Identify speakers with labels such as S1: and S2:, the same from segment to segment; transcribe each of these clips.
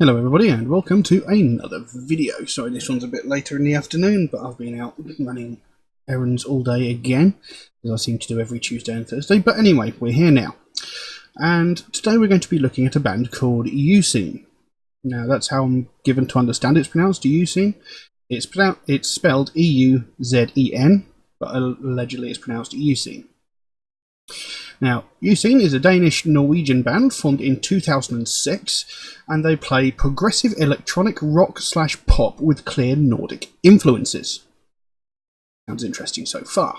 S1: Hello everybody and welcome to another video. Sorry this one's a bit later in the afternoon, but I've been out running errands all day again, as I seem to do every Tuesday and Thursday. But anyway, we're here now. And today we're going to be looking at a band called Euzen. Now that's how I'm given to understand it's pronounced, Euzen. It's spelled E-U-Z-E-N, but allegedly it's pronounced Euzen. Now, Euzen is a Danish-Norwegian band formed in 2006, and they play progressive electronic rock/pop with clear Nordic influences. Sounds interesting so far.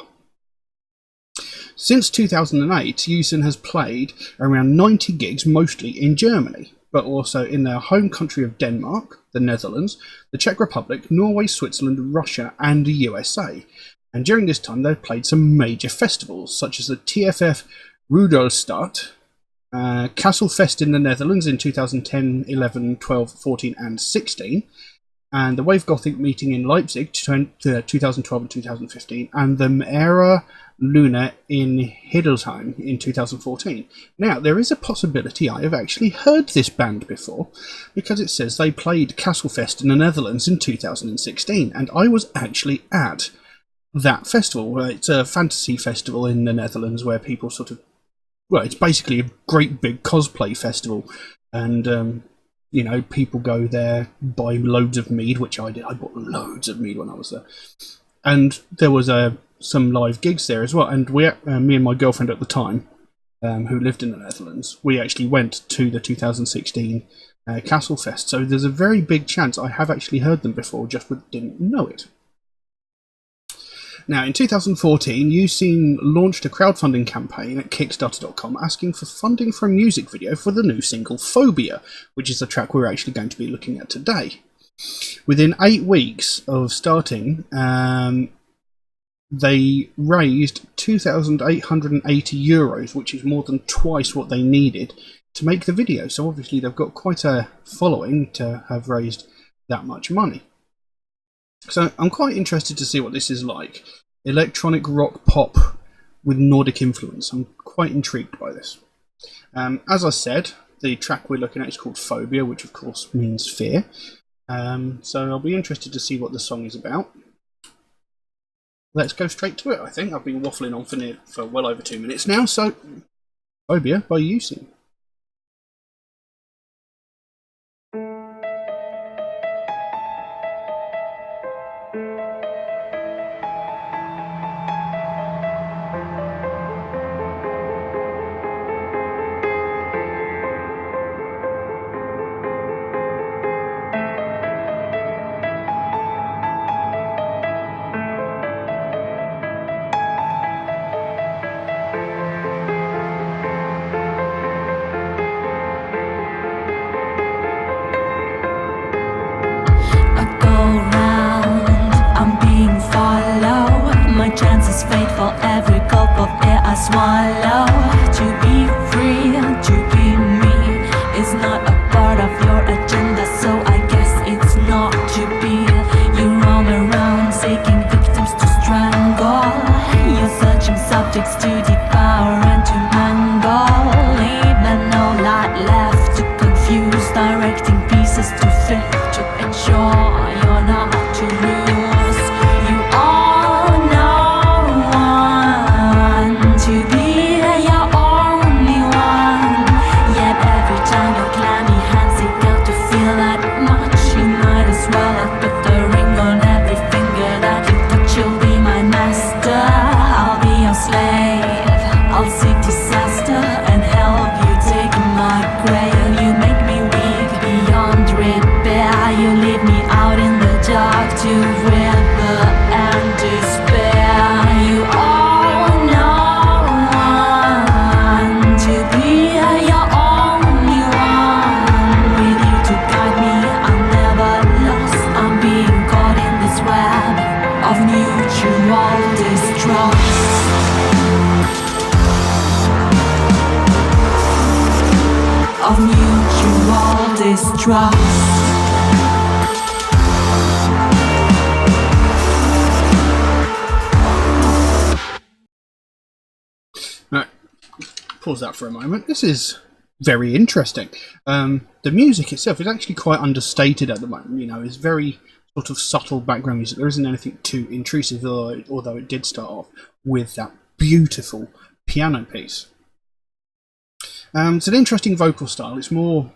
S1: Since 2008, Euzen has played around 90 gigs, mostly in Germany, but also in their home country of Denmark, the Netherlands, the Czech Republic, Norway, Switzerland, Russia, and the USA. And during this time, they've played some major festivals, such as the TFF Rudolstadt, Castlefest in the Netherlands in 2010, 11, 12, 14 and 16, and the Wave Gothic meeting in Leipzig 2012 and 2015, and the Era Luna in Hildesheim in 2014. Now, there is a possibility I have actually heard this band before, because it says they played Castlefest in the Netherlands in 2016, and I was actually at that festival. It's a fantasy festival in the Netherlands where people it's basically a great big cosplay festival, and you know, people go there, buy loads of mead, which I did. I bought loads of mead when I was there, and there was some live gigs there as well. And me and my girlfriend at the time, who lived in the Netherlands, we actually went to the 2016 Castlefest. So there's a very big chance I have actually heard them before, just didn't know it. Now, in 2014, Euzen launched a crowdfunding campaign at Kickstarter.com asking for funding for a music video for the new single Phobia, which is the track we're actually going to be looking at today. Within 8 weeks of starting, they raised €2,880, which is more than twice what they needed to make the video. So obviously they've got quite a following to have raised that much money. So I'm quite interested to see what this is like. Electronic rock pop with Nordic influence. I'm quite intrigued by this. As I said, the track we're looking at is called Phobia, which of course means fear. So I'll be interested to see what the song is about. Let's go straight to it, I think. I've been waffling on for well over 2 minutes now, so Phobia by Euzen.
S2: Every gulp of air I swallow. To be free, to be me is not a part of your agenda, so I guess it's not to be. You roam around seeking victims to strangle. You're searching subjects to devour and to mangle. Leaving no light left to confuse, directing pieces to fit, to ensure you're not to lose. You are not to be your only one. Yet every time your clammy hands seek out to feel that much, you might as well have put the ring on every finger that you touch. You'll be my master, I'll be your slave. I'll seek disaster and help you take my grave. You make me weak beyond repair. You leave me out in the dark to wither and despair. You are of mutual distrust.
S1: Right, pause that for a moment. This is very interesting. The music itself is actually quite understated at the moment. It's very sort of subtle background music. There isn't anything too intrusive, although it did start off with that beautiful piano piece. It's an interesting vocal style. It's more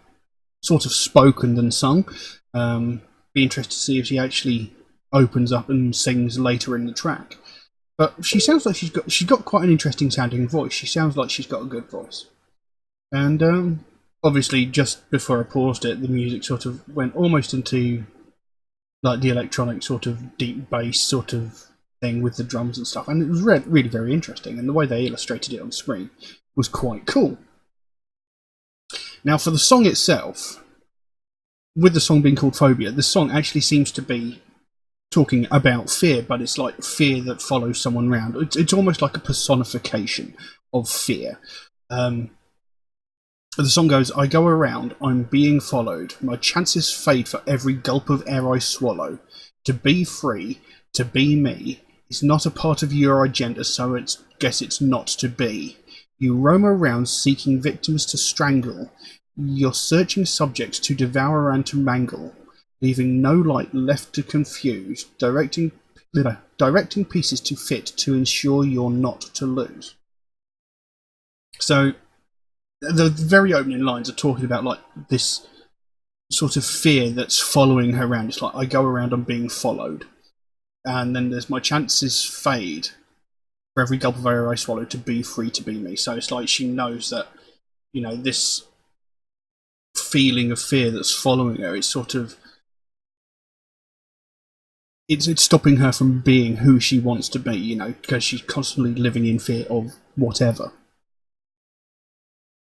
S1: sort of spoken than sung. Be interested to see if she actually opens up and sings later in the track. But she sounds like she's got quite an interesting sounding voice. She sounds like she's got a good voice. And obviously, just before I paused it, the music sort of went almost into like the electronic sort of deep bass sort of thing with the drums and stuff. And it was really very interesting. And the way they illustrated it on screen was quite cool. Now, for the song itself, with the song being called Phobia, the song actually seems to be talking about fear, but it's like fear that follows someone around. It's almost like a personification of fear. The song goes, I go around, I'm being followed. My chances fade for every gulp of air I swallow. To be free, to be me, is not a part of your agenda, so guess it's not to be. You roam around seeking victims to strangle. You're searching subjects to devour and to mangle, leaving no light left to confuse, directing pieces to fit to ensure you're not to lose. So, the very opening lines are talking about like this sort of fear that's following her around. It's like, I go around, I'm being followed. And then there's my chances fade for every gulp of air I swallow, to be free, to be me. So it's like she knows that, this feeling of fear that's following her, it's sort of, it's stopping her from being who she wants to be, because she's constantly living in fear of whatever.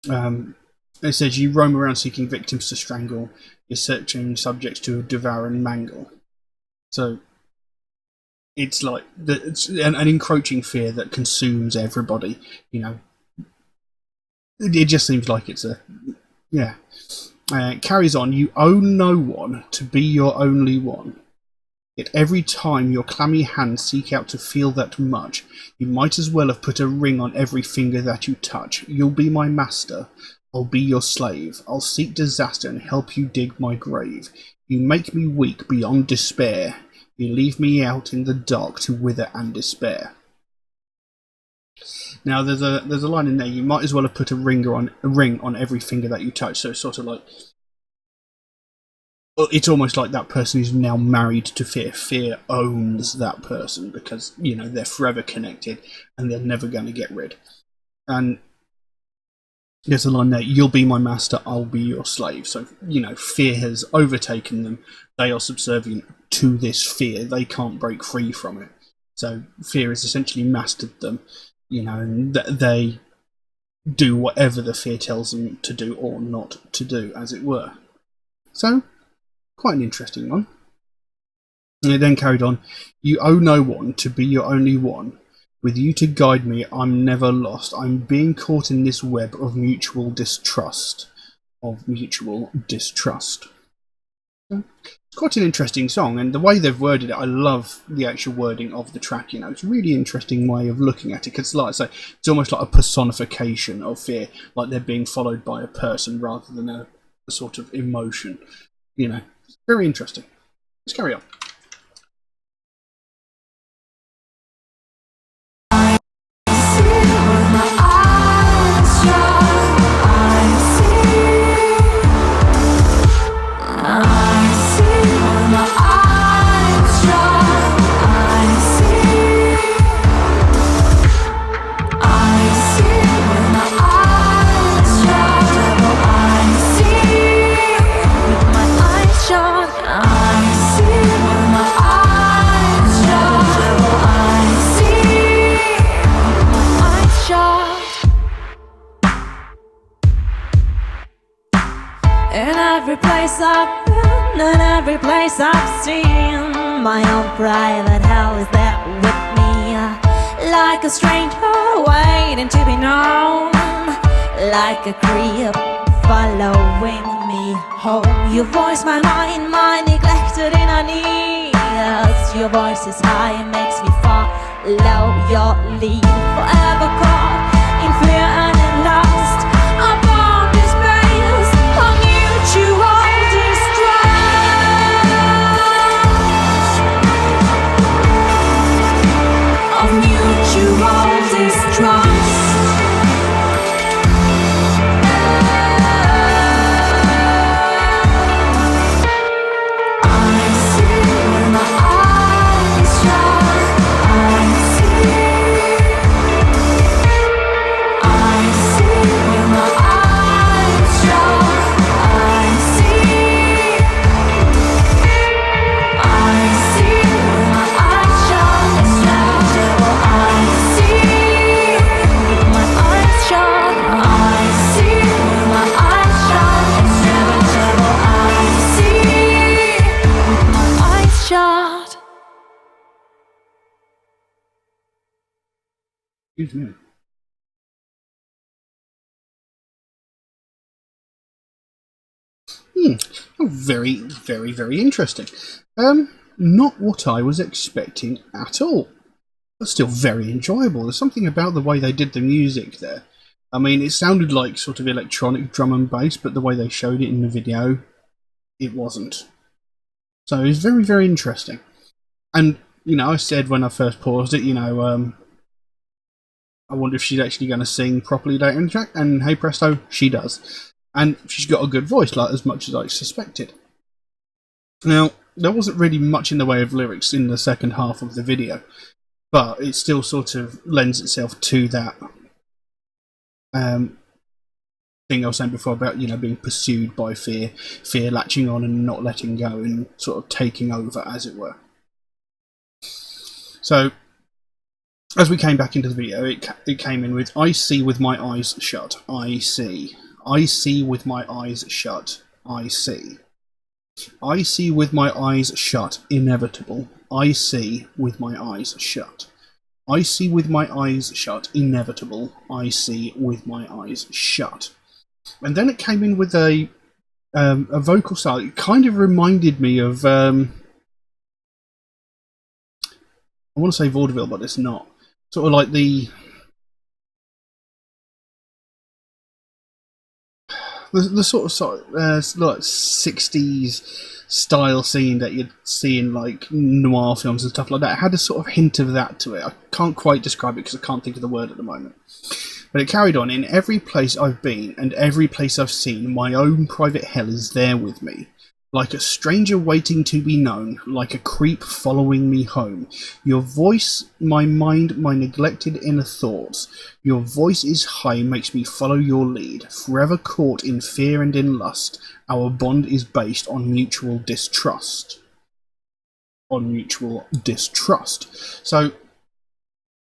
S1: It says you roam around seeking victims to strangle, you're searching subjects to devour and mangle. So it's like it's an encroaching fear that consumes everybody. It just seems like it's it carries on. You owe no one to be your only one. Yet every time your clammy hands seek out to feel that much, you might as well have put a ring on every finger that you touch. You'll be my master, I'll be your slave. I'll seek disaster and help you dig my grave. You make me weak beyond despair. You leave me out in the dark to wither and despair. Now there's a line in there, you might as well have put a ring on every finger that you touch. So it's sort of like, it's almost like that person is now married to fear. Fear owns that person because, they're forever connected and they're never going to get rid. And there's a line there, you'll be my master, I'll be your slave. So, fear has overtaken them. They are subservient to this fear. They can't break free from it. So fear has essentially mastered them, and they do whatever the fear tells them to do or not to do, as it were. So, quite an interesting one. And it then carried on, you owe no one to be your only one. With you to guide me, I'm never lost. I'm being caught in this web of mutual distrust. It's quite an interesting song, and the way they've worded it, I love the actual wording of the track. It's a really interesting way of looking at it, because like I say, it's almost like a personification of fear, like they're being followed by a person rather than a sort of emotion. It's very interesting. Let's carry on.
S2: Every place I've seen, my own private hell is there with me. Like a stranger waiting to be known, like a creep following me home. Your voice, my mind, my neglected inner needs. Your voice is high, it makes me follow your lead. Forever caught in fear and in lust, upon despair.
S1: Excuse me. Oh, very, very, very interesting. Not what I was expecting at all. But still very enjoyable. There's something about the way they did the music there. I mean, it sounded like sort of electronic drum and bass, but the way they showed it in the video, it wasn't. So it was very, very interesting. And, you know, I said when I first paused it, you know, I wonder if she's actually going to sing properly later in the track, and hey presto, she does. And she's got a good voice, like as much as I suspected. Now, there wasn't really much in the way of lyrics in the second half of the video, but it still sort of lends itself to that thing I was saying before about, you know, being pursued by fear, fear latching on and not letting go and sort of taking over, as it were. So, as we came back into the video, it came in with, I see with my eyes shut, I see. I see with my eyes shut, I see. I see with my eyes shut, inevitable. I see with my eyes shut. I see with my eyes shut, inevitable. I see with my eyes shut. And then it came in with a vocal style. It kind of reminded me of, I want to say vaudeville, but it's not. Sort of like the sort of like 60s style scene that you'd see in like noir films and stuff like that. It had a sort of hint of that to it. I can't quite describe it because I can't think of the word at the moment. But it carried on, in every place I've been and every place I've seen, my own private hell is there with me. Like a stranger waiting to be known, like a creep following me home. Your voice, my mind, my neglected inner thoughts. Your voice is high, makes me follow your lead. Forever caught in fear and in lust. Our bond is based on mutual distrust. On mutual distrust. So,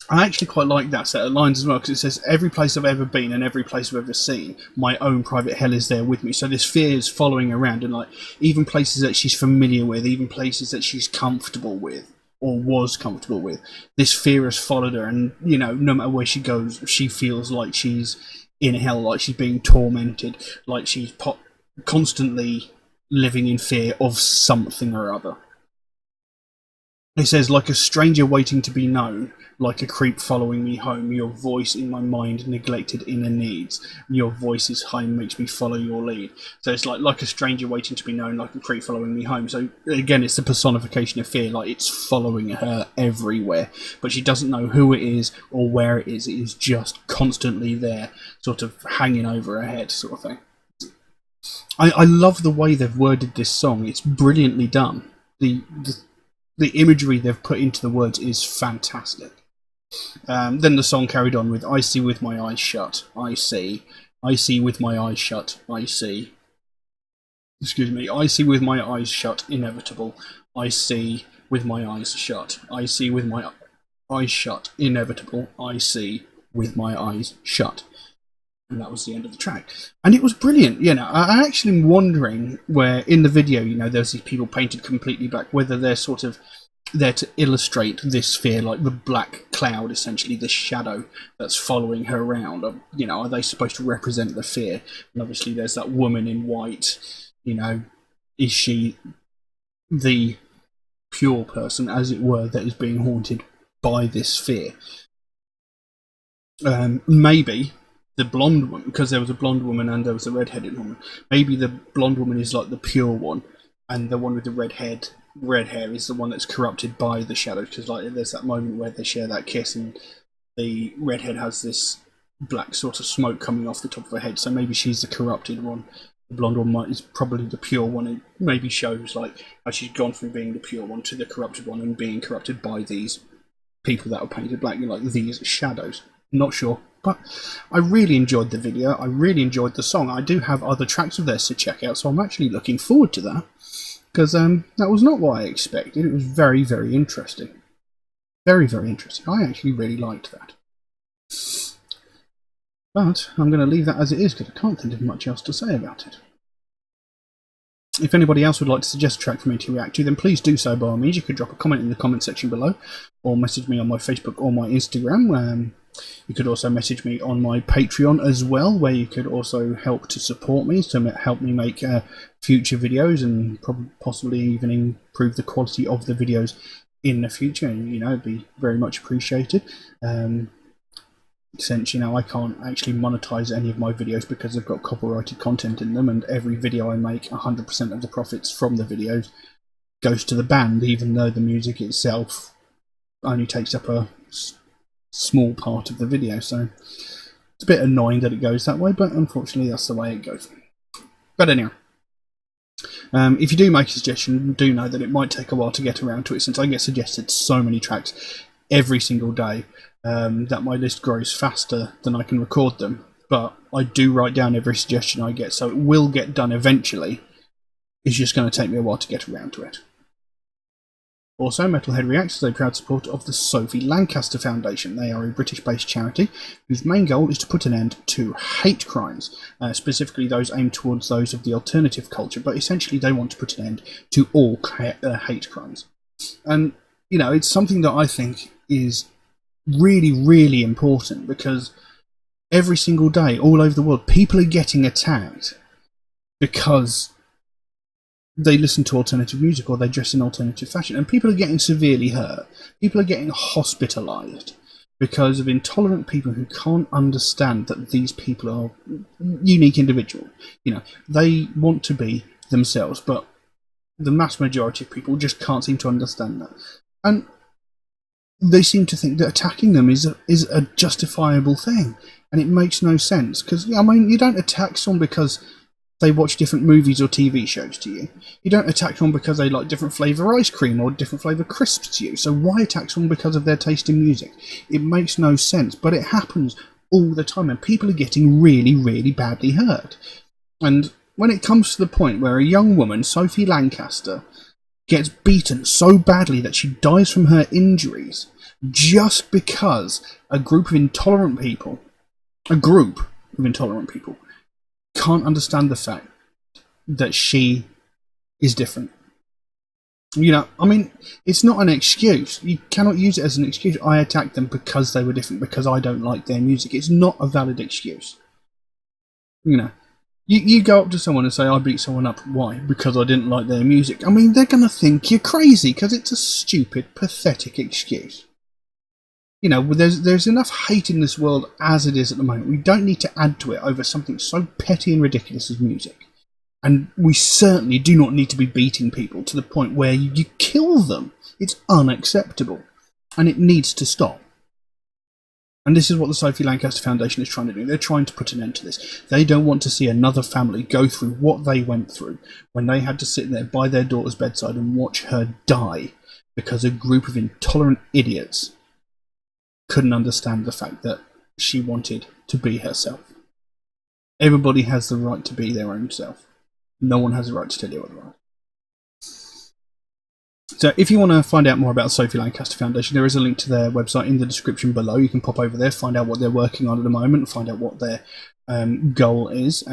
S1: I actually quite like that set of lines as well, because it says, every place I've ever been and every place I've ever seen, my own private hell is there with me. So this fear is following around, and like even places that she's familiar with, even places that she's comfortable with, or was comfortable with, this fear has followed her, and you know, no matter where she goes, she feels like she's in hell, like she's being tormented, like she's constantly living in fear of something or other. It says, like a stranger waiting to be known, like a creep following me home, your voice in my mind neglected inner needs. Your voice is high and makes me follow your lead. So it's like a stranger waiting to be known, like a creep following me home. So again, it's the personification of fear, like it's following her everywhere. But she doesn't know who it is or where it is. It is just constantly there, sort of hanging over her head, sort of thing. I love the way they've worded this song. It's brilliantly done. The imagery they've put into the words is fantastic. Then the song carried on with, I see with my eyes shut, I see. I see with my eyes shut, I see. Excuse me, I see with my eyes shut, inevitable. I see with my eyes shut. I see with my eyes shut, inevitable. I see with my eyes shut. And that was the end of the track. And it was brilliant, you know. I actually am wondering where, in the video, you know, there's these people painted completely black, whether they're sort of there to illustrate this fear, like the black cloud, essentially, this shadow that's following her around. You know, are they supposed to represent the fear? And obviously there's that woman in white, you know, is she the pure person, as it were, that is being haunted by this fear? Maybe the blonde woman, because there was a blonde woman and there was a red-headed woman. Maybe the blonde woman is like the pure one, and the one with the red hair is the one that's corrupted by the shadows. Because like there's that moment where they share that kiss, and the redhead has this black sort of smoke coming off the top of her head. So maybe she's the corrupted one. The blonde one is probably the pure one. It maybe shows like how she's gone from being the pure one to the corrupted one, and being corrupted by these people that are painted black, you know, like these shadows. Not sure. But I really enjoyed the video. I really enjoyed the song. I do have other tracks of theirs to check out, so I'm actually looking forward to that. Because that was not what I expected. It was very, very interesting. Very, very interesting. I actually really liked that. But I'm going to leave that as it is, because I can't think of much else to say about it. If anybody else would like to suggest a track for me to react to, then please do so by all means. You could drop a comment in the comment section below, or message me on my Facebook or my Instagram. You could also message me on my Patreon as well, where you could also help to support me, to help me make future videos and possibly even improve the quality of the videos in the future. And, it'd be very much appreciated. Since I can't actually monetize any of my videos because they've got copyrighted content in them, and every video I make, 100% of the profits from the videos goes to the band, even though the music itself only takes up a small part of the video. So it's a bit annoying that it goes that way, but unfortunately that's the way it goes. But anyway, if you do make a suggestion, do know that it might take a while to get around to it, since I get suggested so many tracks every single day. That my list grows faster than I can record them, but I do write down every suggestion I get, so it will get done eventually. It's just going to take me a while to get around to it. Also, Metalhead Reacts is a proud supporter of the Sophie Lancaster Foundation. They are a British-based charity whose main goal is to put an end to hate crimes, specifically those aimed towards those of the alternative culture, but essentially they want to put an end to all hate crimes. And, it's something that I think is really, really important, because every single day all over the world people are getting attacked because they listen to alternative music or they dress in alternative fashion, and people are getting severely hurt. People are getting hospitalized because of intolerant people who can't understand that these people are unique individuals. They want to be themselves, but the mass majority of people just can't seem to understand that. And they seem to think that attacking them is a justifiable thing, and it makes no sense. Because you don't attack someone because they watch different movies or TV shows to you. You don't attack someone because they like different flavour ice cream or different flavour crisps to you. So why attack someone because of their taste in music? It makes no sense, but it happens all the time, and people are getting really, really badly hurt. And when it comes to the point where a young woman, Sophie Lancaster, gets beaten so badly that she dies from her injuries just because a group of intolerant people can't understand the fact that she is different. It's not an excuse. You cannot use it as an excuse. I attacked them because they were different, because I don't like their music. It's not a valid excuse. You go up to someone and say, I beat someone up. Why? Because I didn't like their music. They're going to think you're crazy, because it's a stupid, pathetic excuse. There's enough hate in this world as it is at the moment. We don't need to add to it over something so petty and ridiculous as music. And we certainly do not need to be beating people to the point where you kill them. It's unacceptable. And it needs to stop. And this is what the Sophie Lancaster Foundation is trying to do. They're trying to put an end to this. They don't want to see another family go through what they went through when they had to sit there by their daughter's bedside and watch her die because a group of intolerant idiots couldn't understand the fact that she wanted to be herself. Everybody has the right to be their own self. No one has the right to tell you otherwise. So if you want to find out more about the Sophie Lancaster Foundation, there is a link to their website in the description below. You can pop over there, find out what they're working on at the moment, find out what their goal is,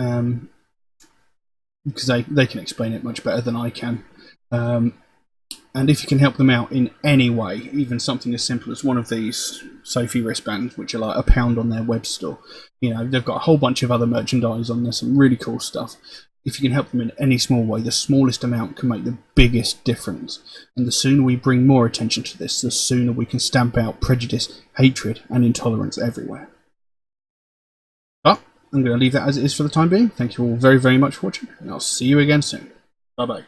S1: because they can explain it much better than I can. And if you can help them out in any way, even something as simple as one of these Sophie wristbands, which are like £1 on their web store. They've got a whole bunch of other merchandise on there, some really cool stuff. If you can help them in any small way, the smallest amount can make the biggest difference. And the sooner we bring more attention to this, the sooner we can stamp out prejudice, hatred, and intolerance everywhere. But I'm going to leave that as it is for the time being. Thank you all very, very much for watching, and I'll see you again soon. Bye-bye.